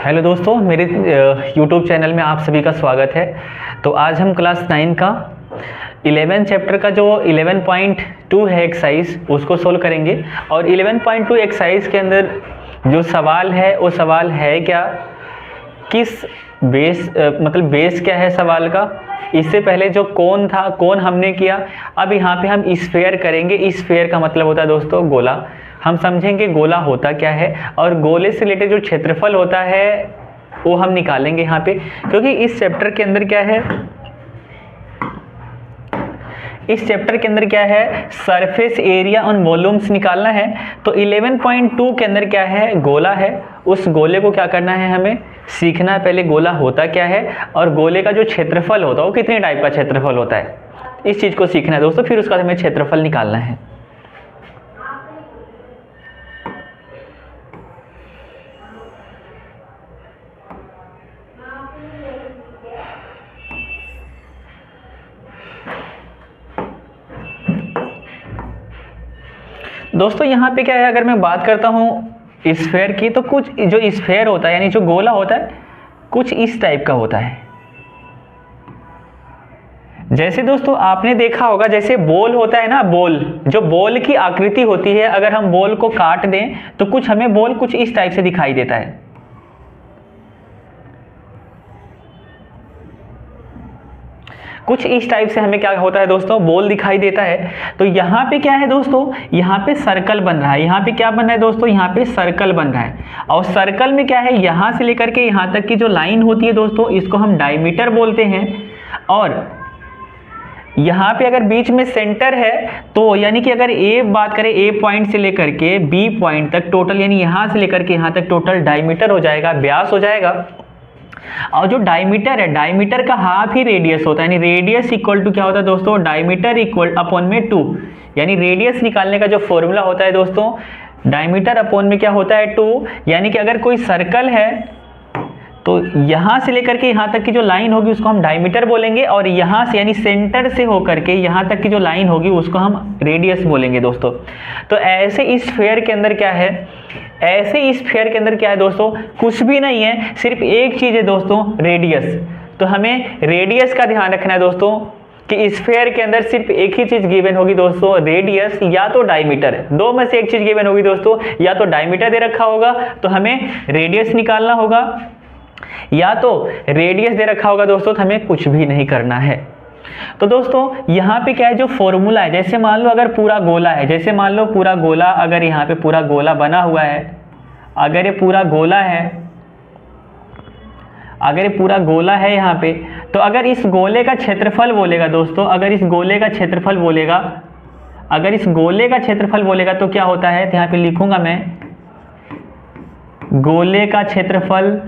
Hello दोस्तों, मेरे YouTube channel में आप सभी का स्वागत है। तो आज हम क्लास 9 का 11 चैप्टर का जो 11.2 है एक्सरसाइज उसको सोल्व करेंगे। और 11.2 एक्सरसाइज के अंदर जो सवाल है वो सवाल है क्या, किस बेस मतलब बेस क्या है सवाल का। इससे पहले जो कोन था, कोन हमने किया। अब यहाँ पे हम स्फेयर करेंगे। स्फेयर का मतलब होता है दोस्तों गोला। हम समझेंगे गोला होता क्या है और गोले से रिलेटेड जो क्षेत्रफल होता है वो हम निकालेंगे यहाँ पे, क्योंकि इस चैप्टर के अंदर क्या है, इस चैप्टर के अंदर क्या है, सरफेस एरिया ऑन वॉल्यूम्स निकालना है। तो 11.2 के अंदर क्या है, गोला है। उस गोले को क्या करना है, हमें सीखना है पहले गोला होता क्या है और गोले का जो क्षेत्रफल होता है वो कितने टाइप का क्षेत्रफल होता है, इस चीज़ को सीखना है दोस्तों। फिर उसका हमें क्षेत्रफल निकालना है। दोस्तों यहाँ पे क्या है, अगर मैं बात करता हूँ स्फेयर की, तो कुछ जो स्फेयर होता है यानी जो गोला होता है कुछ इस टाइप का होता है। जैसे दोस्तों आपने देखा होगा, जैसे बॉल होता है ना, बॉल, जो बॉल की आकृति होती है, अगर हम बॉल को काट दें तो कुछ हमें बॉल कुछ इस टाइप से दिखाई देता है। कुछ इस टाइप से हमें क्या होता है दोस्तों, बॉल दिखाई देता है। तो यहाँ पे क्या है दोस्तों, यहाँ पे सर्कल बन रहा है। यहाँ पे क्या बन रहा है दोस्तों, यहाँ पे सर्कल बन रहा है। और सर्कल में क्या है, यहाँ से लेकर के यहाँ तक की जो लाइन होती है दोस्तों, इसको हम डायमीटर बोलते हैं। और यहाँ पे अगर बीच में सेंटर है तो यानी कि अगर ए बात करें, ए पॉइंट से लेकर के बी पॉइंट तक टोटल, यानी यहाँ से लेकर के यहाँ तक टोटल डायमीटर हो जाएगा, व्यास हो जाएगा। और जो डायमीटर है, डायमीटर का हाफ ही रेडियस होता है, यानी रेडियस इक्वल टू क्या होता है दोस्तों, डायमीटर इक्वल अपॉन में 2। यानी रेडियस निकालने का जो फॉर्मूला होता है दोस्तों, डायमीटर अपॉन में क्या होता है 2। यानी कि अगर कोई सर्कल है तो यहाँ से लेकर के यहाँ तक की जो लाइन होगी उसको हम डायमीटर बोलेंगे, और यहाँ से यानी सेंटर से होकर के यहाँ तक की जो लाइन होगी उसको हम रेडियस बोलेंगे दोस्तों। तो ऐसे इस स्फेयर के अंदर क्या है, ऐसे इस स्फेयर के अंदर क्या है दोस्तों, कुछ भी नहीं है, सिर्फ एक चीज़ है दोस्तों, रेडियस। तो हमें रेडियस का ध्यान रखना है दोस्तों कि स्फेयर के अंदर सिर्फ एक ही चीज़ गिवन होगी दोस्तों, रेडियस या तो डायमीटर। दो में से एक चीज़ गिवन होगी दोस्तों, या तो डायमीटर दे रखा होगा तो हमें रेडियस निकालना होगा, या तो रेडियस दे रखा होगा दोस्तों तो हमें कुछ भी नहीं करना है। तो दोस्तों यहाँ पे क्या है, जो फॉर्मूला है, जैसे मान लो अगर पूरा गोला है, जैसे मान लो पूरा गोला, अगर यहाँ पे पूरा गोला बना हुआ है, अगर ये पूरा गोला है, अगर ये पूरा गोला है यहाँ पे, तो अगर इस गोले का क्षेत्रफल बोलेगा दोस्तों, अगर इस गोले का क्षेत्रफल बोलेगा, अगर इस गोले का क्षेत्रफल बोलेगा तो क्या होता है, तो यहाँ पे लिखूंगा मैं, गोले का क्षेत्रफल,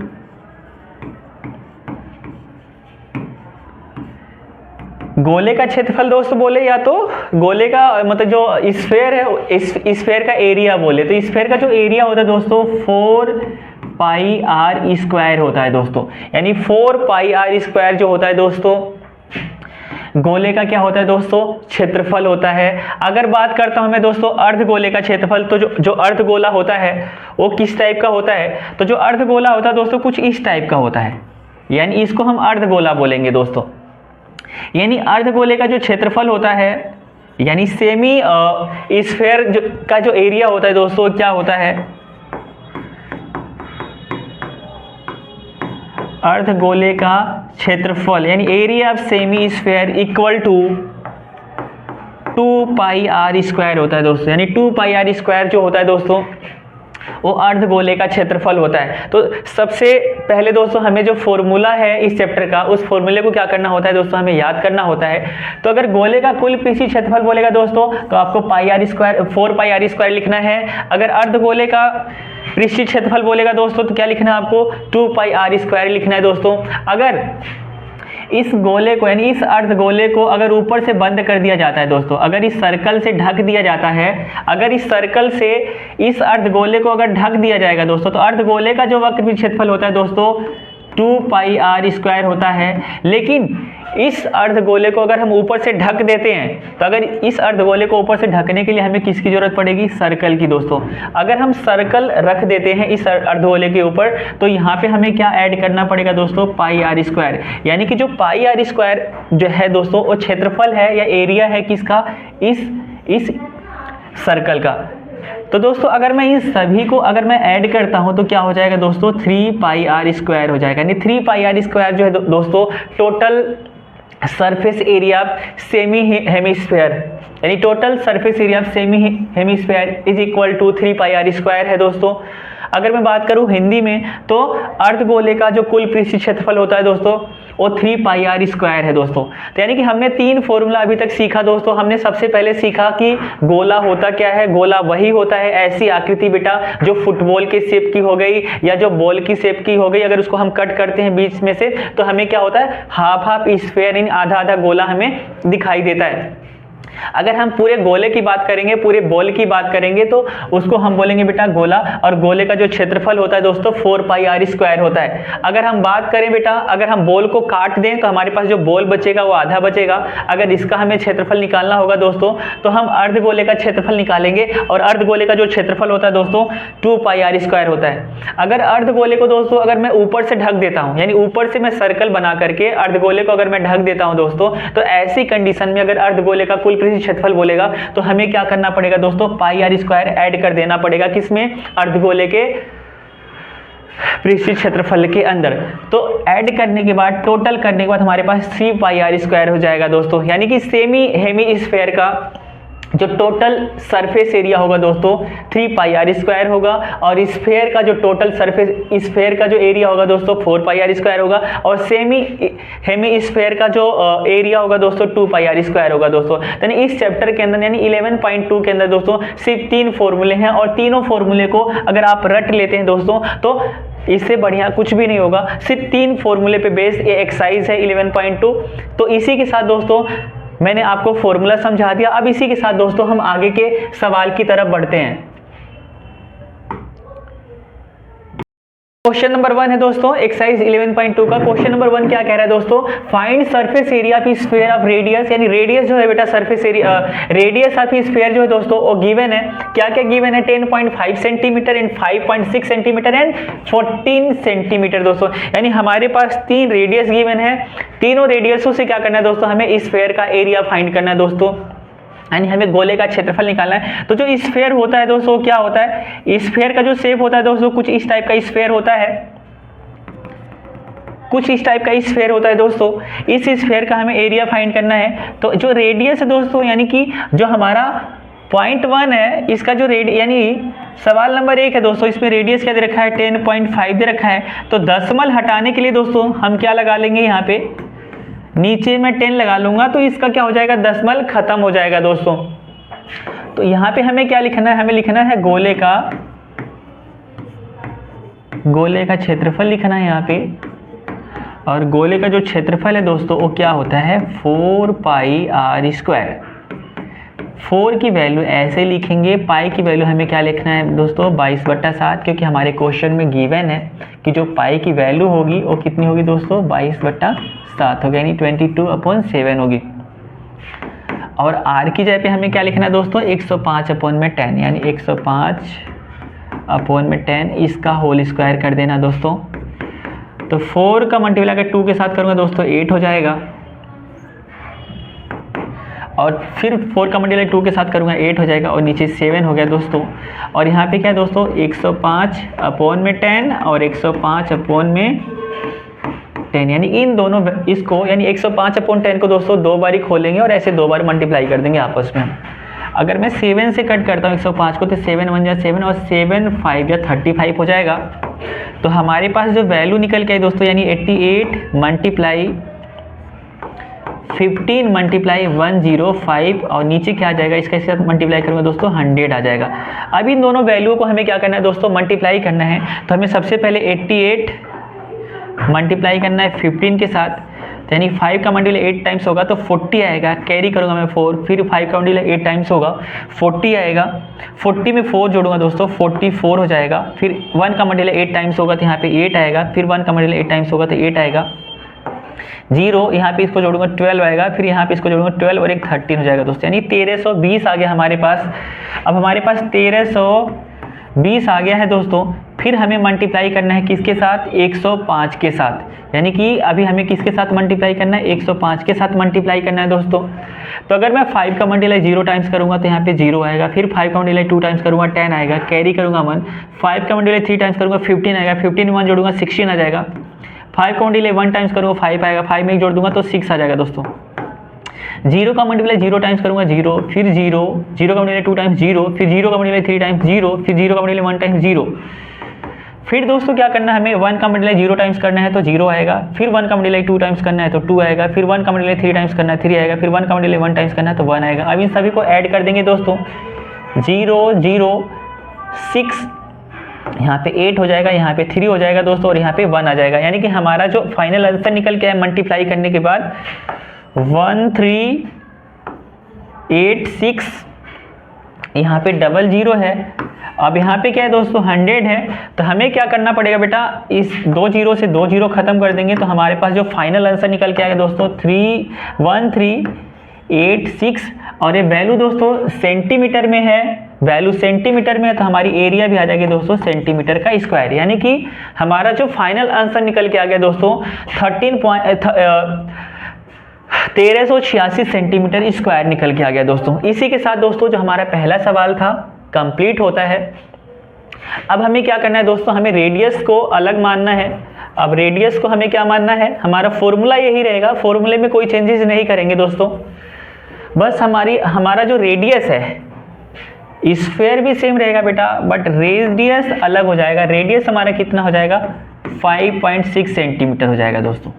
गोले का क्षेत्रफल दोस्तों बोले, या तो गोले का मतलब जो स्फेयर है, इस स्फेयर का एरिया बोले, तो स्फेयर का जो एरिया होता है दोस्तों 4 पाई आर स्क्वायर होता है दोस्तों। यानी 4 पाई आर स्क्वायर जो होता है दोस्तों, गोले का क्या होता है दोस्तों, क्षेत्रफल होता है। अगर बात करता हूं मैं दोस्तों अर्धगोले का क्षेत्रफल, तो जो अर्धगोला होता है वो किस टाइप का होता है, तो जो अर्धगोला होता है दोस्तों कुछ इस टाइप का होता है, यानी इसको हम अर्धगोला बोलेंगे दोस्तों। यानी अर्धगोले का जो क्षेत्रफल होता है, यानी सेमी स्फेयर का जो एरिया होता है दोस्तों, क्या होता है, अर्धगोले का क्षेत्रफल, यानी area of semi sphere equal to 2 pi are square होता है दोस्तों। यानी 2 पाई आर स्क्वायर जो होता है दोस्तों वो अर्धगोले का क्षेत्रफल होता है। तो सबसे पहले दोस्तों हमें जो फॉर्मूला है इस चैप्टर का, उस फॉर्मूले को क्या करना होता है दोस्तों, हमें याद करना होता है। तो अगर गोले का कुल पृष्ठीय क्षेत्रफल बोलेगा दोस्तों तो आपको pi are square, 4 pi are square लिखना है। अगर अर्धगोले का पृष्ठीय क्षेत्रफल बोलेगा दोस्तों तो क्या लिखना है आपको, 2 पाई आर स्क्वायर लिखना है दोस्तों। अगर इस गोले को, यानी इस अर्धगोले को अगर ऊपर से बंद कर दिया जाता है दोस्तों, अगर इस सर्कल से ढक दिया जाता है, अगर इस सर्कल से इस अर्धगोले को अगर ढक दिया जाएगा दोस्तों, तो अर्धगोले का जो वक्र क्षेत्रफल होता है दोस्तों 2 पाई आर स्क्वायर होता है। लेकिन इस अर्धगोले को अगर हम ऊपर से ढक देते हैं, तो अगर इस अर्धगोले को ऊपर से ढकने के लिए हमें किसकी जरूरत पड़ेगी? सर्कल की दोस्तों। अगर हम सर्कल रख देते हैं इस अर्धगोले के ऊपर, तो यहाँ पे हमें क्या ऐड करना पड़ेगा दोस्तों? पाई आर स्क्वायर। यानी कि जो पाई आर स्क्वायर जो है दोस्तों, वो क्षेत्रफल है या एरिया है किसका? इस सर्कल का। तो दोस्तों अगर मैं इन सभी को अगर मैं ऐड करता हूं तो क्या हो जाएगा दोस्तों? 3 पाई आर स्क्वायर हो जाएगा। यानी 3 पाई आर स्क्वायर जो है दोस्तों total surface area semi hemisphere, यानी total surface area semi hemisphere is equal to 3 pi are square है दोस्तों। अगर मैं बात करूं हिंदी में, तो अर्धगोले का जो कुल पृष्ठीय क्षेत्रफल होता है दोस्तों, वो 3 पाई आर स्क्वायर है दोस्तों। तो यानी कि हमने 3 फॉर्मूला अभी तक सीखा दोस्तों। हमने सबसे पहले सीखा कि गोला होता क्या है। गोला वही होता है ऐसी आकृति बेटा जो फुटबॉल के शेप की हो गई या जो बॉल की शेप की हो गई। अगर उसको हम कट करते हैं बीच में से, तो हमें क्या होता है? हाफ हाफ स्फीयर, यानी आधा आधा गोला हमें दिखाई देता है। अगर हम पूरे गोले की बात करेंगे, पूरे बॉल की बात करेंगे, तो उसको हम बोलेंगे बेटा गोला। और गोले का जो क्षेत्रफल होता है दोस्तों 4 पाई आर स्क्वायर होता है। अगर हम बात करें बेटा, अगर हम बॉल को काट दें तो हमारे पास जो बॉल बचेगा वो आधा बचेगा। अगर इसका हमें क्षेत्रफल निकालना होगा दोस्तों, तो हम अर्धगोले का क्षेत्रफल निकालेंगे। और अर्धगोले का जो क्षेत्रफल होता है दोस्तों 2 पाई आर स्क्वायर होता है। अगर अर्धगोले को दोस्तों अगर मैं ऊपर से ढक देता हूं, यानी ऊपर से मैं सर्कल बना करके अर्धगोले को अगर मैं ढक देता हूं दोस्तों, तो ऐसी कंडीशन में अगर अर्धगोले का कुल क्षेत्रफल बोलेगा तो हमें क्या करना पड़ेगा दोस्तों? पाई आर स्क्वायर ऐड कर देना पड़ेगा। किसमें? अर्धगोले के पृष्ठीय क्षेत्रफल के अंदर। तो ऐड करने के बाद, टोटल करने के बाद हमारे पास 3 पाई आर स्क्वायर हो जाएगा दोस्तों। यानी कि सेमी हेमिस्फीयर का जो टोटल सरफेस एरिया होगा दोस्तों 3 पाई आर स्क्वायर होगा। और स्फीयर का जो टोटल सरफेस स्फीयर का जो एरिया होगा दोस्तों 4 पाई आर स्क्वायर होगा। और सेमी हेमिस्फीयर का जो एरिया होगा दोस्तों 2 पाई आर स्क्वायर होगा दोस्तों। यानी इस चैप्टर के अंदर, यानी 11.2 के अंदर दोस्तों सिर्फ 3 फॉर्मूले हैं। और तीनों फॉर्मूले को अगर आप रट लेते हैं दोस्तों, तो इससे बढ़िया कुछ भी नहीं होगा। सिर्फ 3 फॉर्मूले पे बेस्ड ये एक्सरसाइज है 11.2। तो इसी के साथ दोस्तों मैंने आपको फॉर्मूला समझा दिया। अब इसी के साथ दोस्तों हम आगे के सवाल की तरफ बढ़ते हैं। क्वेश्चन नंबर 1 है दोस्तों एक्सरसाइज 11.2 का। क्वेश्चन नंबर 1 क्या कह रहा है दोस्तों? Find surface area of sphere of radius, यानी रेडियस जो है बेटा surface area radius of sphere जो है दोस्तों वो गिवन है। क्या क्या गिवन है? 10.5 centimetre and 5.6 centimetre and 14 centimetre दोस्तों। यानी हमारे पास 3 रेडियस गिवन है। तीनों रेडियसों से क्या करना है दोस्तों? हमें स्फीयर का एरिया फाइंड करना है दोस्तों। यानी हमें गोले का क्षेत्रफल निकालना है। तो जो स्फीयर होता है दोस्तों क्या होता है? स्फीयर का जो शेप होता है दोस्तों कुछ इस टाइप का स्फीयर होता है। कुछ इस टाइप का स्फीयर होता है दोस्तों। इस स्फीयर का हमें एरिया फाइंड करना है। तो जो रेडियस है दोस्तों, यानी कि जो हमारा पॉइंट 1 है, इसका जो यानी सवाल नंबर 1 है दोस्तों, इसमें रेडियस क्या दे रखा है? 10.5 दे रखा है। तो दशमलव हटाने के लिए दोस्तों हम क्या लगा लेंगे? यहाँ पे नीचे में 10 लगा लूंगा, तो इसका क्या हो जाएगा? दशमलव खत्म हो जाएगा दोस्तों। तो यहाँ पे हमें क्या लिखना है? हमें लिखना है गोले का क्षेत्रफल लिखना है यहाँ पे। और गोले का जो क्षेत्रफल है दोस्तों वो क्या होता है? 4 पाई आर स्क्वायर। 4 की वैल्यू ऐसे लिखेंगे, पाई की वैल्यू हमें क्या लिखना है दोस्तों? 22/7, क्योंकि हमारे क्वेश्चन में गिवन है कि जो पाई की वैल्यू होगी वो कितनी होगी दोस्तों? 22/7 होगी, यानी 22/7 होगी। और आर की जगह पे हमें क्या लिखना है दोस्तों? 105/10, यानी 105/10 इसका होल स्क्वायर कर देना दोस्तों। तो 4 का मल्टीप्लाई अगर 2 के साथ करूँगा दोस्तों 8 हो जाएगा। और फिर 4 का मल्टीप्लाई 2 के साथ करूँगा 8 हो जाएगा। और नीचे 7 हो गया दोस्तों। और यहाँ पे क्या है दोस्तों? 105/10 और 105/10, यानी इन दोनों इसको, यानी 105/10 को दोस्तों 2 बार ही खोलेंगे और ऐसे 2 बार मल्टीप्लाई कर देंगे आपस में। अगर मैं 7 से कट करता हूँ 105 को, तो 7 1 जा 7 और 7 5 या 35 हो जाएगा। तो हमारे पास जो वैल्यू निकल के आई दोस्तों, यानी 88 मल्टीप्लाई 15 मल्टीप्लाई 105, और नीचे क्या आ जाएगा? इसका साथ मल्टीप्लाई करूँगा दोस्तों 100 आ जाएगा। अब इन दोनों वैल्यू को हमें क्या करना है दोस्तों? मल्टीप्लाई करना है। तो हमें सबसे पहले 88 मल्टीप्लाई करना है 15 के साथ। तो यानी 5 का मल्टीप्लाई 8 टाइम्स होगा तो 40 आएगा, कैरी करूँगा मैं 4, फिर 5 का मल्टीप्लाई 8 टाइम्स होगा 40 आएगा, 40 में 4 जोड़ूंगा दोस्तों 44 हो जाएगा, फिर 1 का मल्टीप्लाई 8 टाइम्स होगा तो यहाँ पे 8 आएगा, फिर 1 का मल्टीप्लाई 8 टाइम्स होगा तो 8 आएगा, 0 यहाँ पे इसको जोड़ूंगा 12 आएगा, फिर यहाँ पे इसको जोड़ूंगा 12 और एक 13 हो जाएगा दोस्तों, यानी 1320 आ गया हमारे पास। अब हमारे पास 1320 आ गया है दोस्तों, फिर हमें मल्टीप्लाई करना है किसके साथ, 105 के साथ, यानी कि अभी हमें किसके साथ मल्टीप्लाई करना है, 105 के साथ मल्टीप्लाई करना है दोस्तों। तो अगर मैं 5 का मल्टीप्लाई 0 टाइम्स करूंगा तो यहाँ पे 0 आएगा, फिर 5 का मल्टीप्लाई 2 टाइम्स करूंगा 10 आएगा, कैरी करूंगा 1, 5 का मल्टीप्लाई 3 टाइम्स करूंगा 15 आएगा, 15 में 1 जोड़ूंगा 16 आ जाएगा, 5 का मल्टीप्लाई 1 टाइम्स करूंगा 5 आएगा, 5 में 1 जोड़ दूंगा तो 6 आ जाएगा दोस्तों। 0 का मल्टीप्लाई 0 टाइम्स करूंगा 0, फिर 0, 0 का मल्टीप्लाई 2 टाइम्स 0, फिर 0 का मल्टीप्लाई 3 टाइम्स 0, फिर 0 का मल्टीप्लाई 1 टाइम्स 0। फिर दोस्तों क्या करना है हमें, 1 का मल्टीप्लाई 0 टाइम्स करना है तो 0 आएगा, फिर 1 का मल्टीप्लाई 2 टाइम्स करना है तो 2 आएगा, फिर 1 का मल्टीप्लाई 3 टाइम्स करना है 3 आएगा, फिर 1 का मल्टीप्लाई 1 टाइम्स करना है तो 1 आएगा। अब इन सभी को ऐड कर देंगे दोस्तों, 0 0 6, यहाँ पे 8 हो जाएगा, यहाँ पे 3 हो जाएगा दोस्तों, और यहाँ पे 1 आ जाएगा, यानी कि हमारा जो फाइनल आंसर निकल के आया मल्टीप्लाई करने के बाद 1386, यहाँ पे 00 है। अब यहाँ पे क्या है दोस्तों 100 है, तो हमें क्या करना पड़ेगा बेटा, इस 2 0 से 2 0 खत्म कर देंगे तो हमारे पास जो फाइनल आंसर निकल के आएगा दोस्तों 1386, और ये वैल्यू दोस्तों सेंटीमीटर में है, वैल्यू सेंटीमीटर में है तो हमारी एरिया भी आ जाएगी दोस्तों सेंटीमीटर का स्क्वायर, यानी कि हमारा जो फाइनल आंसर निकल के आ गया दोस्तों 1386 सेंटीमीटर स्क्वायर निकल के आ गया दोस्तों। इसी के साथ दोस्तों जो हमारा पहला सवाल था कंप्लीट होता है। अब हमें क्या करना है दोस्तों, हमें रेडियस को अलग मानना है। अब रेडियस को हमें क्या मानना है, हमारा फॉर्मूला यही रहेगा, फॉर्मूले में कोई चेंजेस नहीं करेंगे दोस्तों, बस हमारा जो रेडियस है स्फीयर भी सेम रहेगा बेटा, बट रेडियस अलग हो जाएगा। रेडियस हमारा कितना हो जाएगा 5.6 सेंटीमीटर हो जाएगा दोस्तों,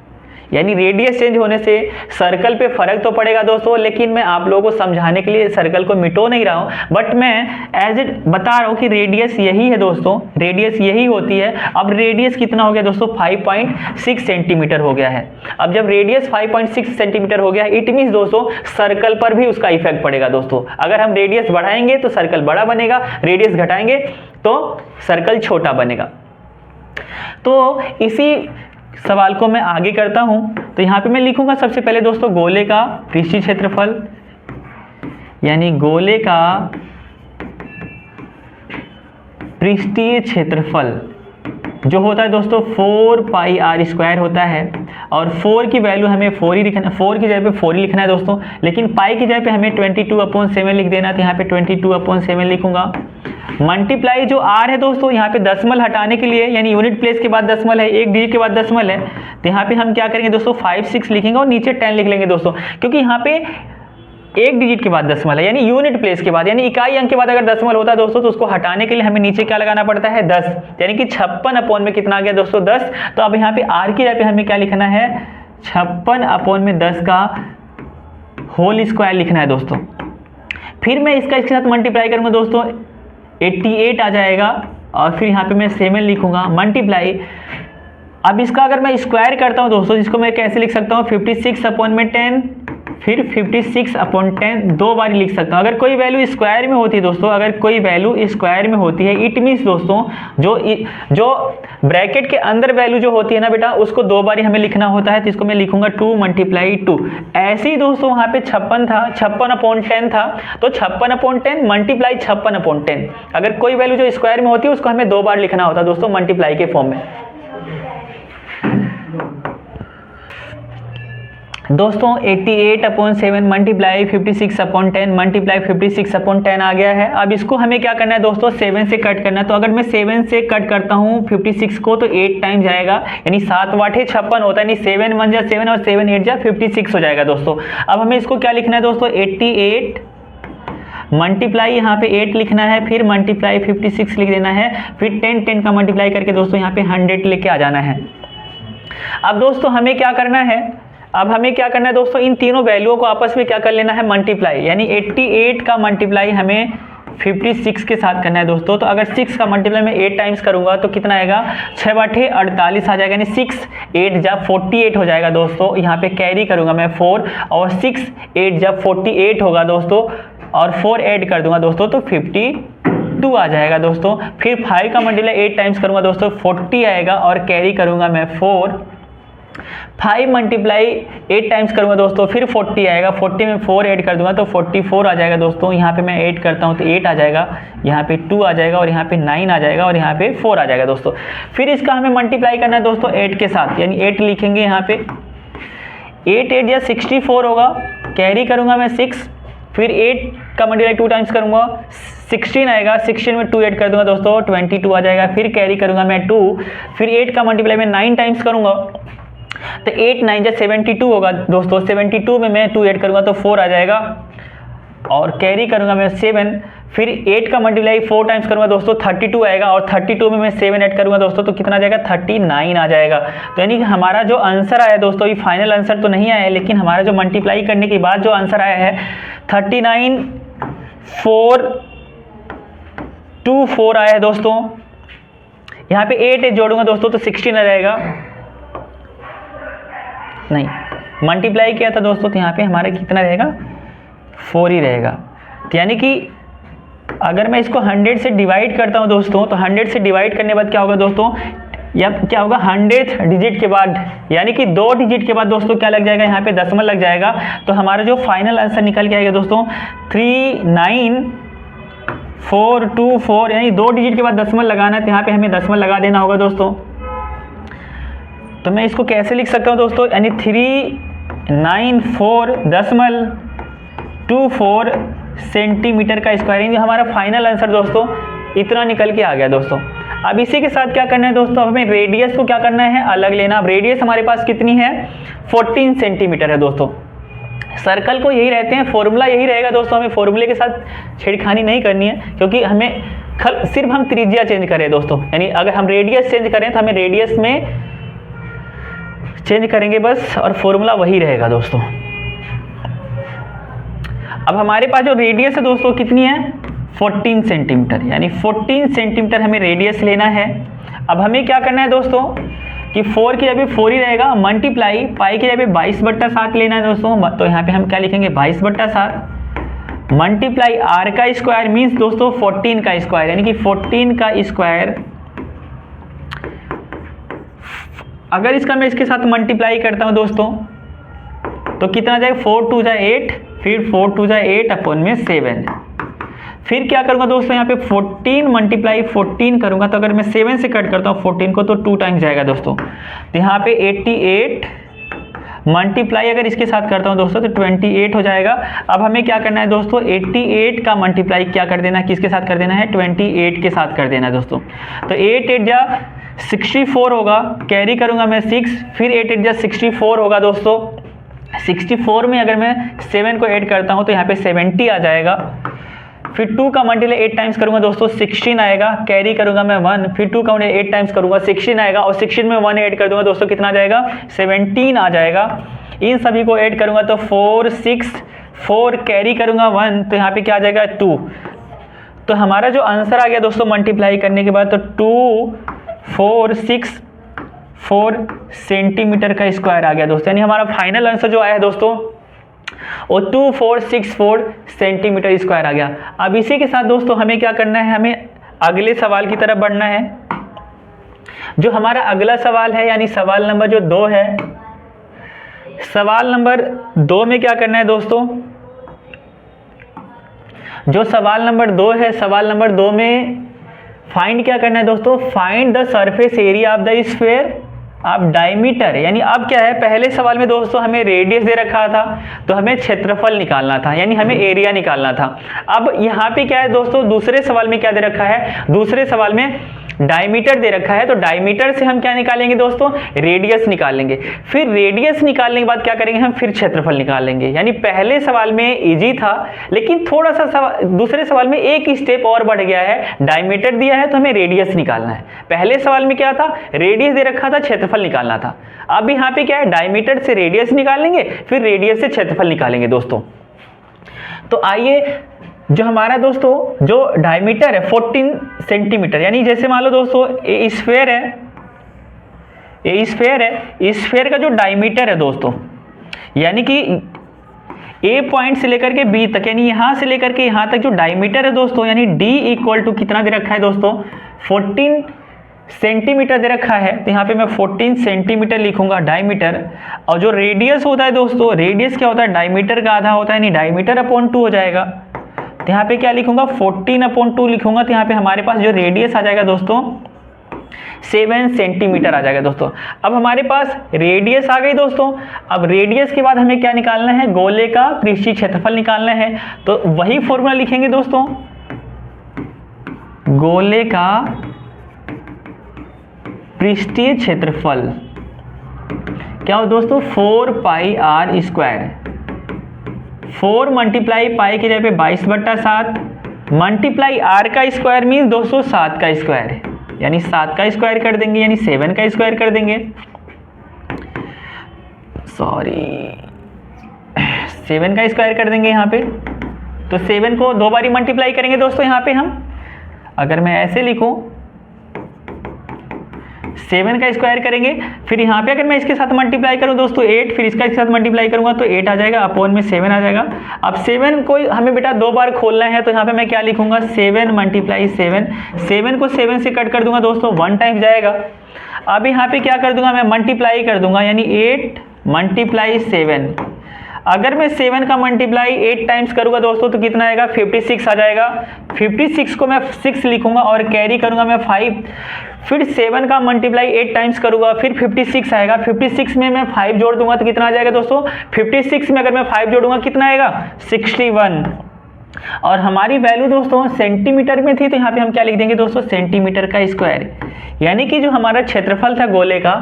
यानी रेडियस चेंज होने से सर्कल पे फर्क तो पड़ेगा दोस्तों, लेकिन मैं आप लोगों को समझाने के लिए सर्कल को मिटो नहीं रहा हूँ, बट मैं एज इट बता रहा हूँ कि रेडियस यही है दोस्तों, रेडियस यही होती है। अब रेडियस कितना हो गया दोस्तों 5.6 सेंटीमीटर हो गया है। अब जब रेडियस 5.6 सेंटीमीटर हो गया है, इट मीन्स दोस्तों सर्कल पर भी उसका इफेक्ट पड़ेगा दोस्तों। अगर हम रेडियस बढ़ाएंगे तो सर्कल बड़ा बनेगा, रेडियस घटाएंगे तो सर्कल छोटा बनेगा। तो इसी सवाल को मैं आगे करता हूं, तो यहां पे मैं लिखूंगा सबसे पहले दोस्तों गोले का पृष्ठीय क्षेत्रफल, यानी गोले का पृष्ठीय क्षेत्रफल जो होता है दोस्तों 4 पाई आर स्क्वायर होता है, और 4 की वैल्यू हमें 4 ही लिखना, 4 की जगह पे 4 ही लिखना है दोस्तों, लेकिन पाई की जगह पे हमें 22/7 लिख देना, तो यहाँ पे 22/7 लिखूंगा। मल्टीप्लाई जो आर है दोस्तों, यहाँ पे दशमलव हटाने के लिए, यानी यूनिट प्लेस के बाद दशमलव है, एक डिजिट के बाद दशमलव है, तो यहाँ पे हम क्या करेंगे दोस्तों 5 6 लिखेंगे और नीचे 10 लिख लेंगे दोस्तों, क्योंकि यहाँ पे एक डिजिट के बाद दशमलव है, यानी यूनिट प्लेस के बाद, यानी इकाई अंक के बाद अगर दशमलव होता है दोस्तों तो उसको हटाने के लिए हमें नीचे क्या लगाना पड़ता है 10, यानी कि 56 में कितना आ गया दोस्तों 10। तो अब यहाँ पे आर की जगह पे हमें क्या लिखना है 56/10 का होल स्क्वायर लिखना है दोस्तों। फिर मैं इसके साथ मल्टीप्लाई करूंगा दोस्तों 88 आ जाएगा, और फिर यहाँ पे मैं 7 लिखूंगा मल्टीप्लाई। अब इसका अगर मैं स्क्वायर करता हूँ दोस्तों, जिसको मैं कैसे लिख सकता हूँ 56/10, फिर 56/10 दो बार लिख सकता हूँ। अगर कोई वैल्यू स्क्वायर में होती है दोस्तों, अगर कोई वैल्यू स्क्वायर में होती है, इट मीन्स दोस्तों जो ब्रैकेट के अंदर वैल्यू जो होती है ना बेटा, उसको दो बार हमें लिखना होता है, तो इसको मैं लिखूंगा 2 × 2। ऐसे ही दोस्तों वहाँ पे 56 था, 56/10 था, तो 56/10 मल्टीप्लाई 56/10। अगर कोई वैल्यू जो स्क्वायर में होती है उसको हमें दो बार लिखना होता है दोस्तों मल्टीप्लाई के फॉर्म में। दोस्तों 88/7 मल्टीप्लाई 56/10 मल्टीप्लाई 56/10 आ गया है। अब इसको हमें क्या करना है दोस्तों 7 से कट करना है, तो अगर मैं 7 से कट करता हूँ 56 को तो 8 टाइम जाएगा, यानी 7 8 56 होता है, यानी 7 1 जा 7 और 7 8 जा 56 हो जाएगा दोस्तों। अब हमें इसको क्या लिखना है दोस्तों 88 मल्टीप्लाई यहाँ पे 8 लिखना है, फिर मल्टीप्लाई 56 लिख देना है, फिर 10 का मल्टीप्लाई करके दोस्तों यहाँ पे 100 लेके आ जाना है। अब दोस्तों हमें क्या करना है, अब हमें क्या करना है दोस्तों इन तीनों वैल्यूओं को आपस में क्या कर लेना है मल्टीप्लाई, यानी 88 का मल्टीप्लाई हमें 56 के साथ करना है दोस्तों। तो अगर 6 का मल्टीप्लाई मैं 8 टाइम्स करूंगा तो कितना आएगा, 6 बटे 48 आ जाएगा, यानी 6 8 जा 48 हो जाएगा दोस्तों। यहाँ पे कैरी करूंगा मैं 4 और 6 8 जा 48 होगा दोस्तों, और 4 ऐड कर दूंगा दोस्तों तो 52 आ जाएगा दोस्तों। फिर 5 का मल्टीप्लाई 8 टाइम्स करूंगा दोस्तों 40 आएगा, और कैरी करूंगा मैं 4। 5 मल्टीप्लाई 8 टाइम्स करूंगा दोस्तों फिर 40 आएगा, 40 में 4 ऐड कर दूंगा तो 44 आ जाएगा दोस्तों। यहाँ पे मैं 8 करता हूँ तो 8 आ जाएगा, यहाँ पे 2 आ जाएगा, और यहाँ पे 9 आ जाएगा, और यहाँ पे 4 आ जाएगा दोस्तों। फिर इसका हमें मल्टीप्लाई करना है दोस्तों 8 के साथ, यानी 8 लिखेंगे यहाँ पे। 8 8 या 64 होगा, कैरी करूंगा मैं 6, फिर 8 का मल्टीप्लाई 2 टाइम्स करूंगा 16 आएगा, 16 में 2 ऐड कर दूंगा दोस्तों 22 आ जाएगा। फिर कैरी करूंगा मैं 2, फिर 8 का मल्टीप्लाई मैं 9 टाइम्स करूंगा तो 8 9 जा 72 होगा दोस्तों। 72 में मैं 2 ऐड करूंगा तो 4 आ जाएगा, और कैरी करूंगा मैं 7, फिर 8 का मल्टीप्लाई 4 टाइम्स करूंगा दोस्तों 32 आएगा, और 32 में मैं 7 ऐड करूंगा दोस्तों तो कितना आ जाएगा, 39 आ जाएगा। तो यानी कि हमारा जो आंसर आया दोस्तों, ये फाइनल आंसर तो नहीं आया है, लेकिन हमारा जो मल्टीप्लाई करने के बाद जो आंसर आया है 39 4 2 4 आया है दोस्तों। यहाँ पे 8 जोड़ूंगा दोस्तों तो 16 आ जाएगा, नहीं मल्टीप्लाई किया था दोस्तों तो यहाँ पे हमारा कितना रहेगा, 4 ही रहेगा। तो यानी कि अगर मैं इसको 100 से डिवाइड करता हूँ दोस्तों, तो 100 से डिवाइड करने के बाद क्या होगा दोस्तों, या क्या होगा 100th डिजिट के बाद, यानी कि 2 डिजिट के बाद दोस्तों क्या लग जाएगा, यहाँ पे दशमलव लग जाएगा। तो हमारा जो फाइनल आंसर निकल के आएगा दोस्तों 39424, यानी 2 डिजिट के बाद दशमलव लगाना है, तो यहाँ पे हमें दशमलव लगा देना होगा दोस्तों। तो मैं इसको कैसे लिख सकता हूँ दोस्तों, यानी 394.24 सेंटीमीटर का स्क्वायर, यानी हमारा फाइनल आंसर दोस्तों इतना निकल के आ गया दोस्तों। अब इसी के साथ क्या करना है दोस्तों, हमें रेडियस को क्या करना है, अलग लेना। अब रेडियस हमारे पास कितनी है, 14 सेंटीमीटर है दोस्तों। सर्कल को यही रहते हैं, फॉर्मूला यही रहेगा दोस्तों, हमें फॉर्मूले के साथ छेड़खानी नहीं करनी है, क्योंकि हमें सिर्फ हम त्रिज्या चेंज करें दोस्तों, यानी अगर हम रेडियस चेंज करें तो हमें रेडियस में चेंज करेंगे बस, और फॉर्मूला वही रहेगा दोस्तों। अब हमारे पास जो रेडियस है दोस्तों कितनी है, 14 सेंटीमीटर, यानी 14 सेंटीमीटर हमें रेडियस लेना है। अब हमें क्या करना है दोस्तों कि 4 की जगह 4 ही रहेगा, मल्टीप्लाई पाई की जगह 22/7 लेना है दोस्तों। तो यहाँ पे हम क्या लिखेंगे, 22/7 मल्टीप्लाई r का स्क्वायर मीन्स दोस्तों 14 का स्क्वायर, यानी कि 14 का स्क्वायर। अगर इसका मैं इसके साथ मल्टीप्लाई करता हूं दोस्तों तो कितना जाएगा, 4 2 जा 8, फिर 4 2 जा 8 अपॉन में 7। फिर क्या करूंगा दोस्तों, यहाँ पे 14 मल्टीप्लाई 14 करूंगा, तो अगर मैं 7 से कट करता हूँ 14 को तो 2 टाइम्स जाएगा दोस्तों। तो यहाँ पे 88 मल्टीप्लाई अगर इसके साथ करता हूँ दोस्तों तो 28 हो जाएगा। अब हमें क्या करना है दोस्तों, 88 का मल्टीप्लाई क्या कर देना है, किसके साथ कर देना है, 28 के साथ कर देना है दोस्तों। तो 8 8 जा 64 होगा, कैरी करूंगा मैं 6, फिर 8 8 जा 64 होगा दोस्तों। 64 में अगर मैं 7 को ऐड करता हूं तो यहाँ पे 70 आ जाएगा। फिर 2 का मल्टीप्लाई 8 टाइम्स करूंगा दोस्तों 16 आएगा, कैरी करूंगा मैं 1, फिर 2 का मल्टीप्लाई 8 टाइम्स करूंगा 16 आएगा, और 16 में 1 ऐड कर दूंगा दोस्तों कितना आ जाएगा, 17 आ जाएगा। इन सभी को ऐड करूंगा तो 4 6 4, कैरी करूंगा 1, तो यहाँ पे क्या आ जाएगा 2। तो हमारा जो आंसर आ गया दोस्तों मल्टीप्लाई करने के बाद तो 2464 सेंटीमीटर का स्क्वायर आ गया दोस्तों, यानी हमारा फाइनल आंसर जो आया है दोस्तों वो 2464 सेंटीमीटर स्क्वायर आ गया। अब इसी के साथ दोस्तों हमें क्या करना है, हमें अगले सवाल की तरफ बढ़ना है। जो हमारा अगला सवाल है, यानी सवाल नंबर जो 2 है, सवाल नंबर 2 में क्या करना है दोस्तों, जो सवाल नंबर 2 है, सवाल नंबर 2 में फाइंड क्या करना है दोस्तों, find the surface area of the sphere आप डायमीटर। यानी अब क्या है, पहले सवाल में दोस्तों हमें रेडियस दे रखा था तो हमें क्षेत्रफल निकालना था, यानी हमें एरिया निकालना था। अब यहाँ पे क्या है दोस्तों, दूसरे सवाल में क्या दे रखा है, दूसरे सवाल में डायमीटर दे रखा है, तो डायमीटर से हम क्या निकालेंगे दोस्तों, रेडियस निकालेंगे। फिर रेडियस निकालने के बाद क्या करेंगे, हम फिर क्षेत्रफल निकालेंगे। यानी पहले सवाल में इजी था, लेकिन थोड़ा सा दूसरे सवाल में एक स्टेप और बढ़ गया है। डायमीटर दिया है तो हमें रेडियस निकालना है। पहले सवाल में क्या था, रेडियस दे रखा था, क्षेत्रफल निकालना था। अब यहाँ पे क्या है, डायमीटर से रेडियस निकालेंगे, फिर रेडियस से क्षेत्रफल निकालेंगे दोस्तों। तो आइए जो हमारा दोस्तों जो डायमीटर है 14 सेंटीमीटर, यानी जैसे मान लो दोस्तों ये स्फेयर है, ये स्फेयर है, स्फेयर का जो डायमीटर है दोस्तों, यानी कि ए पॉइंट से लेकर के बी तक, यानी यहाँ से लेकर के यहाँ तक जो डायमीटर है दोस्तों, यानी डी इक्वल टू कितना दे रखा है दोस्तों 14 सेंटीमीटर दे रखा है। तो यहाँ पे मैं 14 सेंटीमीटर लिखूंगा डायमीटर। और जो रेडियस होता है दोस्तों, रेडियस क्या होता है, डायमीटर का आधा होता है, यानी डायमीटर अपॉन 2 हो जाएगा। तो यहाँ पे क्या लिखूंगा 14/2 लिखूंगा। तो यहाँ पे हमारे पास जो रेडियस आ जाएगा दोस्तों 7 सेंटीमीटर आ जाएगा दोस्तों। अब हमारे पास रेडियस आ गई दोस्तों। अब रेडियस के बाद हमें क्या निकालना है, गोले का पृष्ठीय क्षेत्रफल निकालना है। तो वही फॉर्मूला लिखेंगे दोस्तों, गोले का पृष्ठीय क्षेत्रफल क्या हो दोस्तों 4πr²। 4 मल्टीप्लाई पाई की जगह पे 22/7 मल्टीप्लाई r का स्क्वायर मीन दोस्तों 7 का स्क्वायर, यानी 7 का स्क्वायर कर देंगे, यानी 7 का स्क्वायर कर देंगे, सॉरी 7 का स्क्वायर कर देंगे यहाँ पे। तो 7 को 2 बारी मल्टीप्लाई करेंगे दोस्तों यहाँ पे हम। अगर मैं ऐसे लिखूं 7 का स्क्वायर करेंगे, फिर यहाँ पे अगर मैं इसके साथ मल्टीप्लाई करूँ दोस्तों 8, फिर इसका साथ मल्टीप्लाई करूँगा तो 8 आ जाएगा, अपॉन में 7 आ जाएगा। अब 7 को हमें बेटा 2 बार खोलना है, तो यहाँ पे मैं क्या लिखूंगा 7 × 7। 7 को 7 से कट कर दूंगा दोस्तों, 1 टाइम जाएगा। अब यहाँ पे क्या कर दूंगा मैं मल्टीप्लाई कर दूंगा, यानी 8 × 7। अगर मैं 7 का मल्टीप्लाई 8 टाइम्स करूंगा दोस्तों तो कितना आएगा 56 आ जाएगा। 56 को मैं 6 लिखूंगा और कैरी करूंगा मैं 5। फिर 7 का मल्टीप्लाई 8 टाइम्स करूंगा, फिर 56 आएगा। 56 में मैं 5 जोड़ दूंगा तो कितना आ जाएगा दोस्तों 56 में अगर मैं 5 जोड़ूंगा कितना आएगा 61। और हमारी वैल्यू दोस्तों सेंटीमीटर में थी, तो यहाँ पे हम क्या लिख देंगे दोस्तों सेंटीमीटर का स्क्वायर। यानी कि जो हमारा क्षेत्रफल था गोले का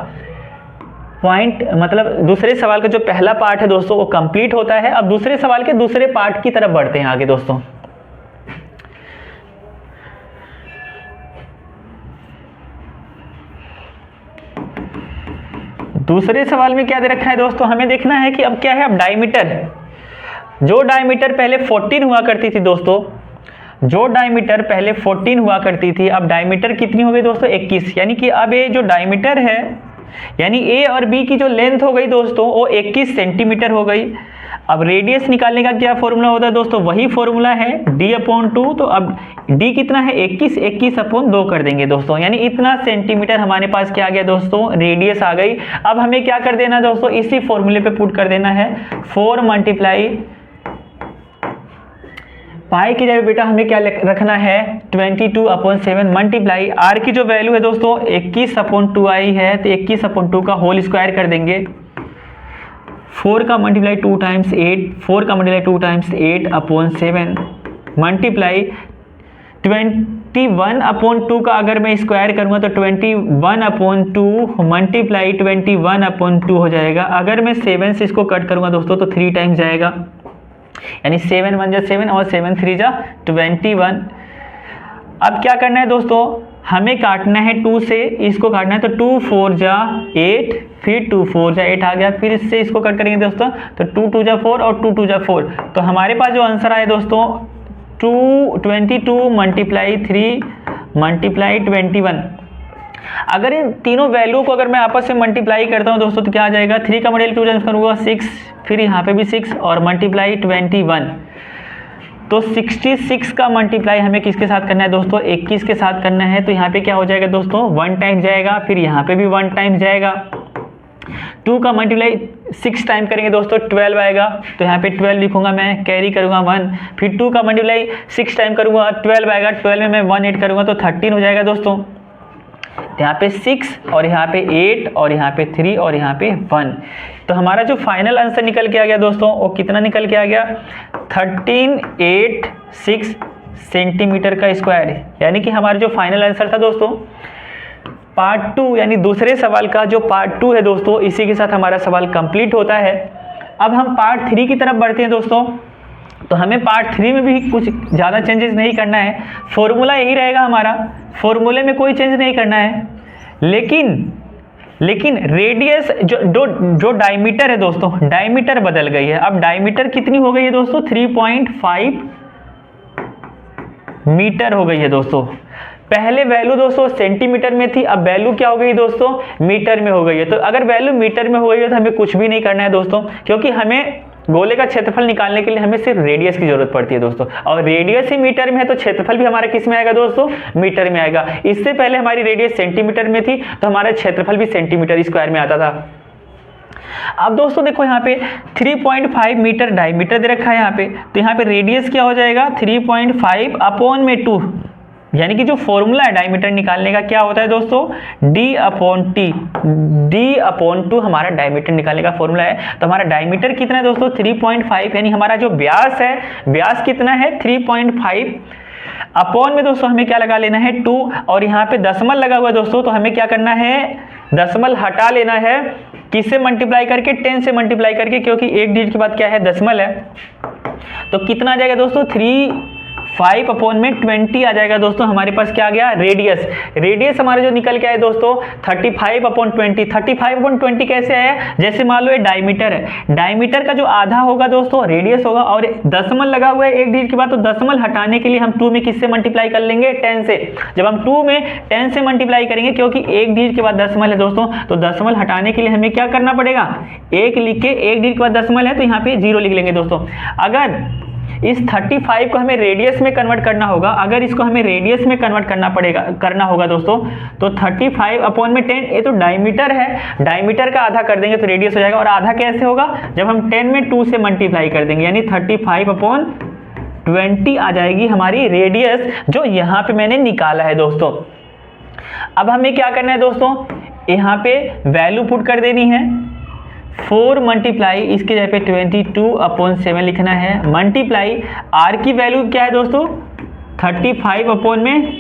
पॉइंट, मतलब दूसरे सवाल का जो पहला पार्ट है दोस्तों वो कंप्लीट होता है। अब दूसरे सवाल के दूसरे पार्ट की तरफ बढ़ते हैं आगे दोस्तों। दूसरे सवाल में क्या दे रखा है दोस्तों, हमें देखना है कि अब क्या है, अब डायमीटर, जो डायमीटर पहले 14 हुआ करती थी दोस्तों, जो डायमीटर पहले 14 हुआ करती थी, अब डायमीटर कितनी हो गई दोस्तों 21। यानी कि अब ये जो डायमीटर है, यानी ए और बी की जो लेंथ हो गई दोस्तों वो 21 सेंटीमीटर हो गई। अब रेडियस निकालने का क्या फॉर्मूला होता है दोस्तों, वही फॉर्मूला है d/2। तो अब d कितना है 21, 21/2 कर देंगे दोस्तों, यानी इतना सेंटीमीटर हमारे पास क्या आ गया दोस्तों रेडियस आ गई। अब हमें क्या कर देना दोस्तों, इसी फॉर्मूले पे पुट कर देना है 4 मल्टीप्लाई पाई की जगह बेटा हमें क्या रखना है 22/7 मल्टीप्लाई आर की जो वैल्यू है दोस्तों 21/2 आई है, तो 21/2 का होल स्क्वायर कर देंगे। 4 का मल्टीप्लाई 2 टाइम्स 8, 4 का मल्टीप्लाई 2 टाइम्स 8/7 मल्टीप्लाई 21/2 का अगर मैं स्क्वायर करूँगा तो 21/2 मल्टीप्लाई 21/2 हो जाएगा। अगर मैं 7 से इसको कट करूँगा दोस्तों तो 3 टाइम्स जाएगा, यानी 7 × 1 = 7 और 7 × 3 = 21। अब क्या करना है दोस्तों, हमें काटना है 2 से, इसको काटना है तो 2 × 4 = 8, फिर 2 × 4 = 8 आ गया। फिर इससे इसको कट करेंगे दोस्तों तो 2 × 2 = 4 और 2 × 2 = 4। तो हमारे पास जो आंसर आया दोस्तों 22 मल्टीप्लाई 3 मल्टीप्लाई 21। अगर इन तीनों वैल्यू को अगर मैं आपस में मल्टीप्लाई करता हूं दोस्तों तो क्या आ जाएगा, 3 का मल्टीप्लाई 2 टाइम्स करूँगा 6, फिर यहाँ पे भी 6 और मल्टीप्लाई 21। तो 66 का मल्टीप्लाई हमें किसके साथ करना है दोस्तों 21 के साथ करना है। तो यहाँ पे क्या हो जाएगा दोस्तों 1 टाइम जाएगा, फिर यहाँ पे भी 1 टाइम जाएगा। 2 का मल्टीप्लाई 6 टाइम करेंगे दोस्तों 12 आएगा, तो यहाँ पे 12 लिखूंगा मैं, कैरी करूँगा 1। फिर 2 का मल्टीप्लाई 6 टाइम करूँगा 12 आएगा, 12 में मैं 1 ऐड करूँगा तो 13 हो जाएगा दोस्तों। यहाँ पे 6 और यहाँ पे 8 और यहाँ पे 3 और यहाँ पे 1। तो हमारा जो फाइनल आंसर निकल के आ गया दोस्तों वो कितना निकल के आ गया 1386 सेंटीमीटर का स्क्वायर है। यानी कि हमारा जो फाइनल आंसर था दोस्तों पार्ट 2, यानी दूसरे सवाल का जो पार्ट 2 है दोस्तों, इसी के साथ हमारा सवाल कंप्लीट होता है। अब हम पार्ट 3 की तरफ बढ़ते हैं दोस्तों। तो हमें पार्ट 3 में भी कुछ ज़्यादा चेंजेस नहीं करना है, फॉर्मूला यही रहेगा हमारा, फॉर्मूले में कोई चेंज नहीं करना है। लेकिन रेडियस जो डायमीटर है दोस्तों, डायमीटर बदल गई है। अब डायमीटर कितनी हो गई है दोस्तों 3.5 मीटर हो गई है दोस्तों। पहले वैल्यू दोस्तों सेंटीमीटर में थी, अब वैल्यू क्या हो गई दोस्तों, मीटर में हो गई है। तो अगर वैल्यू मीटर में हो गई है तो हमें कुछ भी नहीं करना है दोस्तों, क्योंकि हमें गोले का क्षेत्रफल निकालने के लिए हमें सिर्फ रेडियस की जरूरत पड़ती है दोस्तों, और रेडियस ही मीटर में है तो क्षेत्रफल भी हमारा किस में आएगा दोस्तों, मीटर में आएगा। इससे पहले हमारी रेडियस सेंटीमीटर में थी तो हमारा क्षेत्रफल भी सेंटीमीटर स्क्वायर में आता था। अब दोस्तों देखो यहाँ पे 3.5 मीटर डायमीटर दे रखा है यहाँ पे, तो यहाँ पे रेडियस क्या हो जाएगा 3.5 अपॉन में 2, यानी कि जो फॉर्मूला है डायमीटर निकालने का क्या होता है दोस्तों, d/t, d/2 हमारा डायमीटर निकालने का फॉर्मूला है। तो हमारा डायमीटर कितना है दोस्तों 3.5, यानी हमारा जो व्यास है, व्यास कितना है 3.5, अपॉन में दोस्तों हमें क्या लगा लेना है 2, और यहाँ पे दशमलव लगा हुआ है दोस्तों, तो हमें क्या करना है, दशमलव हटा लेना है, किससे मल्टीप्लाई करके, 10 से मल्टीप्लाई करके, क्योंकि एक डिजिट के बाद क्या है दशमलव है। तो कितना आ जाएगा दोस्तों 5 अपॉन में 20 आ जाएगा दोस्तों। हमारे पास क्या आ गया, रेडियस। रेडियस हमारा जो निकल के आए दोस्तों 35 अपॉन 20। 35 अपॉन 20 कैसे आया, जैसे मान लो ये डायमीटर है, डायमीटर का जो आधा होगा दोस्तों रेडियस होगा, और दशमलव लगा हुआ है एक डिजिट के बाद, तो दशमलव हटाने के लिए हम 2 में किससे मल्टीप्लाई कर लेंगे, 10 से। जब हम 2 में 10 से मल्टीप्लाई करेंगे, क्योंकि एक डिजिट के बाद दशमलव है दोस्तों, तो दशमलव हटाने के लिए हमें क्या करना पड़ेगा, 1 लिख के, एक डिजिट के बाद दशमलव है तो यहाँ पे 0 लिख लेंगे दोस्तों। अगर इस 35 को हमें रेडियस में कन्वर्ट करना होगा, अगर इसको हमें रेडियस में कन्वर्ट करना होगा दोस्तों, तो 35 अपॉन में 10, ये तो डायमीटर है, डायमीटर का आधा कर देंगे तो रेडियस हो जाएगा, और आधा कैसे होगा, जब हम 10 में 2 से मल्टीप्लाई कर देंगे, यानी 35 अपॉन 20 आ जाएगी हमारी रेडियस, जो यहाँ पे मैंने निकाला है दोस्तों। अब हमें क्या करना है दोस्तों, यहाँ पे वैल्यू पुट कर देनी है, 4 मल्टीप्लाई इसके जगह पे 22/7 लिखना है, मल्टीप्लाई r की वैल्यू क्या है दोस्तों 35 अपॉन में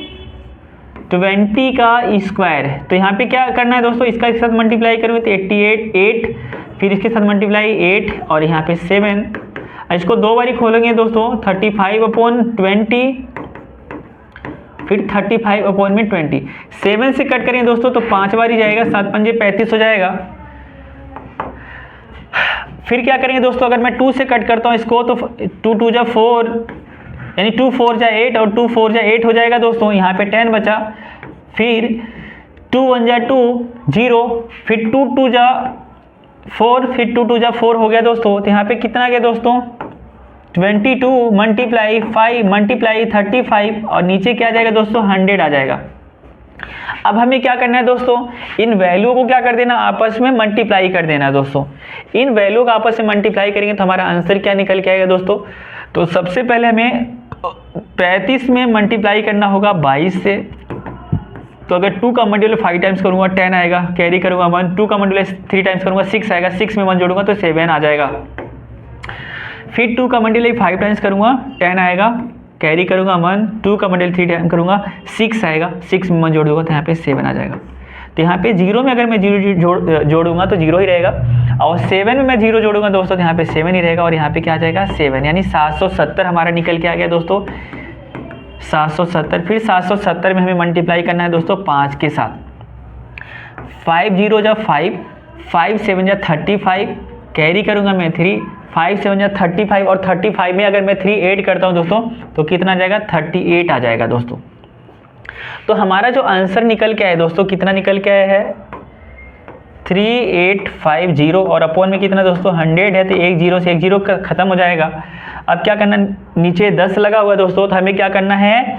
20 का स्क्वायर। तो यहाँ पे क्या करना है दोस्तों, इसका इसके साथ मल्टीप्लाई करूँगी तो 88, 8, फिर इसके साथ मल्टीप्लाई 8, और यहाँ पे 7, इसको 2 बारी खोलेंगे दोस्तों, 35 अपॉन 20, फिर 35 अपॉन में 20, 7 से कट करेंगे दोस्तों तो 5 बारी जाएगा, 7 पंजे 35 हो जाएगा। फिर क्या करेंगे दोस्तों, अगर मैं 2 से कट करता हूँ इसको, तो 2 2 जा 4, यानी 2 4 जा 8, और 2 4 जा 8 हो जाएगा दोस्तों। यहाँ पे 10 बचा, फिर 2 1 जा 2, 0, फिर 2 2 जा 4, फिर 2 2 जा 4 हो गया दोस्तों। तो यहाँ पे कितना आ गया दोस्तों 22 मल्टीप्लाई 5 मल्टीप्लाई 35, और नीचे क्या आ जाएगा दोस्तों 100 आ जाएगा। अब हमें क्या करना है दोस्तों, इन वैल्यू को क्या कर देना, आपस में मल्टीप्लाई कर देना है दोस्तों। इन वैल्यू को आपस में मल्टीप्लाई करेंगे तो हमारा आंसर क्या निकल के आएगा दोस्तों। तो सबसे पहले हमें 35 में मल्टीप्लाई करना होगा 22 से, तो अगर 2 का मल्टीप्लाई 5 टाइम्स करूंगा 10 आएगा, कैरी करूंगा 1, 2 का मल्टीप्लाई 3 टाइम्स करूंगा 6 आएगा, 6 में 1 जोड़ूंगा तो 7 आ जाएगा। फिर 2 का मल्टीप्लाई 5 टाइम्स करूंगा 10 आएगा, कैरी करूंगा 1, 2 का मल्टीप्लाई 3 टाइम करूंगा 6 आएगा, 6 में 1 जोड़ दूंगा तो यहाँ पे 7 आ जाएगा। तो यहाँ पे 0 में अगर मैं 0 जोड़ूंगा तो 0 ही रहेगा, और 7 में मैं 0 जोड़ूंगा दोस्तों तो यहाँ पे 7 ही रहेगा, और यहाँ पे क्या आ जाएगा 7, यानी 770 हमारा निकल के आ गया दोस्तों 770। फिर 770 में हमें मल्टीप्लाई करना है दोस्तों 5 के साथ, 5 0 जा 5, 5 7 जा 35, कैरी करूंगा मैं 3, 5 7 जा 35, और 35 में अगर मैं 3 ऐड करता हूं दोस्तों तो कितना आ जाएगा 38 आ जाएगा दोस्तों। तो हमारा जो आंसर निकल के आया दोस्तों, कितना निकल के आया है 3850, और अपॉन में कितना दोस्तों 100 है, तो एक 0 से एक 0 खत्म हो जाएगा। अब क्या करना, नीचे 10 लगा हुआ है दोस्तों, तो हमें क्या करना है,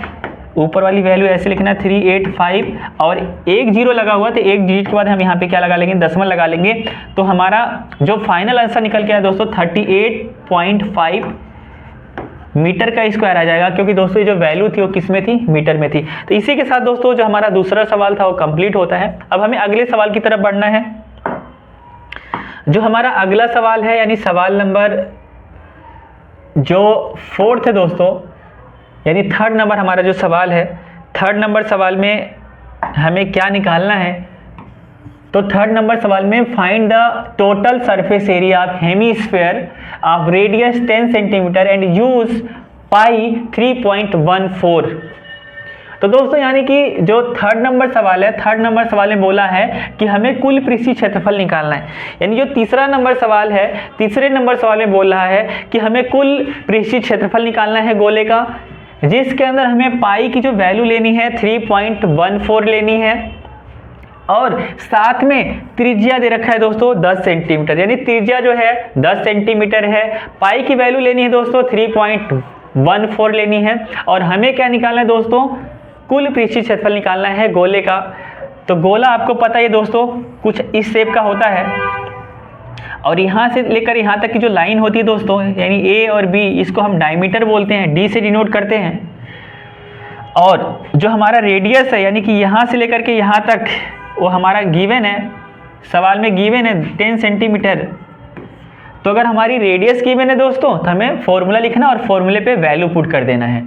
ऊपर वाली वैल्यू ऐसे लिखना 385, और एक 0 लगा हुआ, तो एक डिजिट के बाद हम यहाँ पे क्या लगा लेंगे, दशमलव लगा लेंगे। तो हमारा जो फाइनल आंसर निकल के आया दोस्तों 38.5 मीटर का स्क्वायर आ जाएगा, क्योंकि दोस्तों जो वैल्यू थी वो किस में थी, मीटर में थी। तो इसी के साथ दोस्तों जो हमारा दूसरा सवाल था वो कंप्लीट होता है। अब हमें अगले सवाल की तरफ बढ़ना है। जो हमारा अगला सवाल है, यानी सवाल नंबर जो 4 है दोस्तों, यानी 3rd नंबर हमारा जो सवाल है, 3rd नंबर सवाल में हमें क्या निकालना है। तो 3rd नंबर सवाल में find the total surface area of hemisphere of radius 10 centimetre and use pi 3.14। तो दोस्तों यानी कि जो 3rd नंबर सवाल है, 3rd नंबर सवाल में बोला है कि हमें कुल पृष्ठीय क्षेत्रफल निकालना है। यानी जो तीसरा नंबर सवाल है, तीसरे नंबर सवाल में बोल रहा है कि हमें कुल पृष्ठीय क्षेत्रफल निकालना है गोले का, जिसके अंदर हमें पाई की जो वैल्यू लेनी है 3.14 लेनी है, और साथ में त्रिज्या दे रखा है दोस्तों 10 सेंटीमीटर, यानी त्रिज्या जो है 10 सेंटीमीटर है। पाई की वैल्यू लेनी है दोस्तों 3.14 लेनी है, और हमें क्या निकालना है दोस्तों, कुल पृष्ठीय क्षेत्रफल निकालना है गोले का। तो गोला आपको पता है दोस्तों कुछ इस शेप का होता है, और यहाँ से लेकर यहाँ तक की जो लाइन होती है दोस्तों, यानी ए और बी, इसको हम डायमीटर बोलते हैं, डी से डिनोट करते हैं। और जो हमारा रेडियस है, यानी कि यहाँ से लेकर के यहाँ तक, वो हमारा गिवन है, सवाल में गिवन है 10 सेंटीमीटर। तो अगर हमारी रेडियस गिवन है दोस्तों, तो हमें फॉर्मूला लिखना और फॉर्मूले पे वैल्यू पुट कर देना है।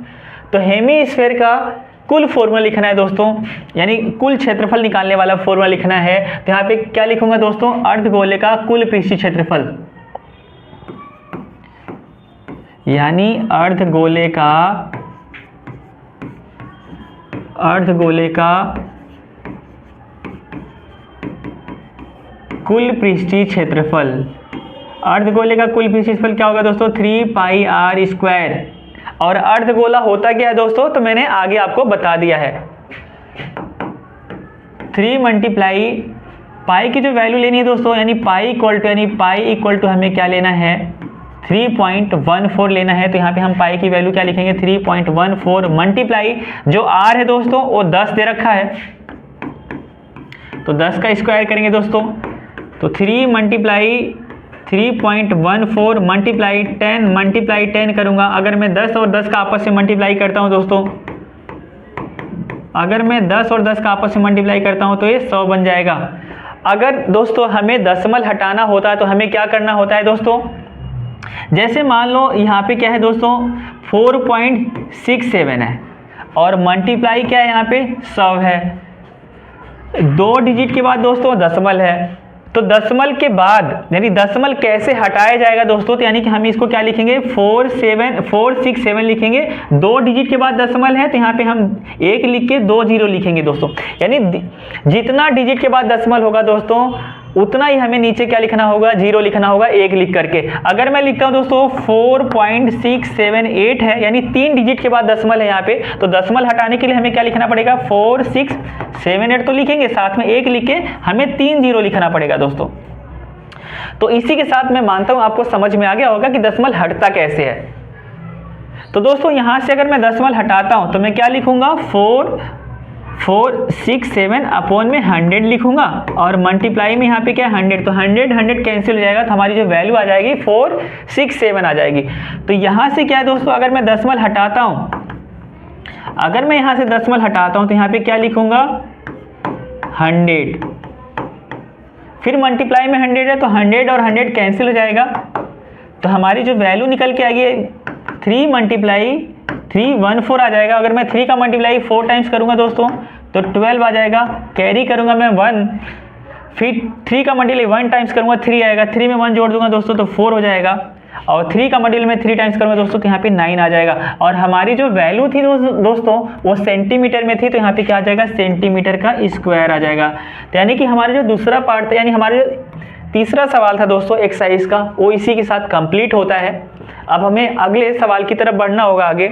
तो हेमीस्फीयर का कुल फॉर्मूला लिखना है दोस्तों, यानी कुल क्षेत्रफल निकालने वाला फॉर्मूला लिखना है। तो यहाँ पे क्या लिखूंगा दोस्तों, अर्धगोले का कुल पृष्ठीय क्षेत्रफल, यानी अर्धगोले का कुल पृष्ठीय क्षेत्रफल। अर्धगोले का कुल पृष्ठीय क्षेत्रफल क्या होगा दोस्तों, 3πr²। और अर्धगोला होता क्या है दोस्तों, तो मैंने आगे आपको बता दिया है। 3 मल्टीप्लाई पाई की जो वैल्यू लेनी है दोस्तों, यानी पाई इक्वल टू हमें क्या लेना है, 3.14 लेना है। तो यहाँ पे हम पाई की वैल्यू क्या लिखेंगे, 3.14 मल्टीप्लाई जो आर है दोस्तों वो 10 दे रखा है, तो 10 का स्क्वायर करेंगे दोस्तों। तो 3 मल्टीप्लाई 3.14 मल्टीप्लाई 10 करूंगा। अगर मैं 10 और 10 का आपस में मल्टीप्लाई करता हूं दोस्तों, अगर मैं 10 और 10 का आपस में मल्टीप्लाई करता हूं तो ये 100 बन जाएगा। अगर दोस्तों हमें दशमलव हटाना होता है तो हमें क्या करना होता है दोस्तों, जैसे मान लो यहाँ पे क्या है दोस्तों 4.67 है, और मल्टीप्लाई क्या है यहाँ पे 100 है। 2 डिजिट के बाद दोस्तों दशमलव है, तो दशमलव के बाद, यानी दशमलव कैसे हटाया जाएगा दोस्तों, तो यानी कि हम इसको क्या लिखेंगे, 467 लिखेंगे। 2 डिजिट के बाद दशमलव है, तो यहाँ पे हम 1 लिख के 2 जीरो लिखेंगे दोस्तों। यानी जितना डिजिट के बाद दशमलव होगा दोस्तों, उतना ही हमें नीचे क्या लिखना होगा, 0 लिखना होगा 1 लिख करके। अगर मैं लिखता हूँ दोस्तों 4.678 है, यानी 3 डिजिट के बाद दशमलव है यहाँ पे, तो दशमलव हटाने के लिए हमें क्या लिखना पड़ेगा, 4678 तो लिखेंगे, साथ में 1 लिख के हमें 3 जीरो लिखना पड़ेगा दोस्तों। तो इसी के साथ मैं मानता हूँ आपको समझ में आ गया होगा कि दशमलव हटता कैसे है। तो दोस्तों यहाँ से अगर मैं दशमलव हटाता हूँ तो मैं क्या लिखूंगा, 467 अपॉन में 100 लिखूंगा, और मल्टीप्लाई में यहाँ पे क्या है 100, तो 100 कैंसिल हो जाएगा, तो हमारी जो वैल्यू आ जाएगी 467 आ जाएगी। तो यहाँ से क्या है दोस्तों, अगर मैं दशमलव हटाता हूँ, अगर मैं यहाँ से दशमलव हटाता हूँ तो यहाँ पे क्या लिखूंगा 100, फिर मल्टीप्लाई में 100 है, तो 100 और 100 कैंसिल हो जाएगा, तो हमारी जो वैल्यू निकल के आएगी 3 मल्टीप्लाई 314 आ जाएगा। अगर मैं 3 का मल्टीप्लाई 4 टाइम्स करूंगा दोस्तों तो 12 आ जाएगा, कैरी करूंगा मैं 1, फिर 3 का मल्टीप्लाई 1 टाइम्स करूंगा 3 आएगा, 3 में 1 जोड़ दूंगा दोस्तों तो 4 हो जाएगा, और 3 का मल्टीप्लाई में 3 टाइम्स करूंगा दोस्तों तो यहाँ पे 9 आ जाएगा। और हमारी जो वैल्यू थी दोस्तों वो सेंटीमीटर में थी, तो यहाँ पे क्या आ जाएगा, सेंटीमीटर का स्क्वायर आ जाएगा। तो यानी कि हमारा जो दूसरा पार्ट था, यानी हमारा जो तीसरा सवाल था दोस्तों एक्सरसाइज का, वो इसी के साथ कंप्लीट होता है। अब हमें अगले सवाल की तरफ बढ़ना होगा आगे।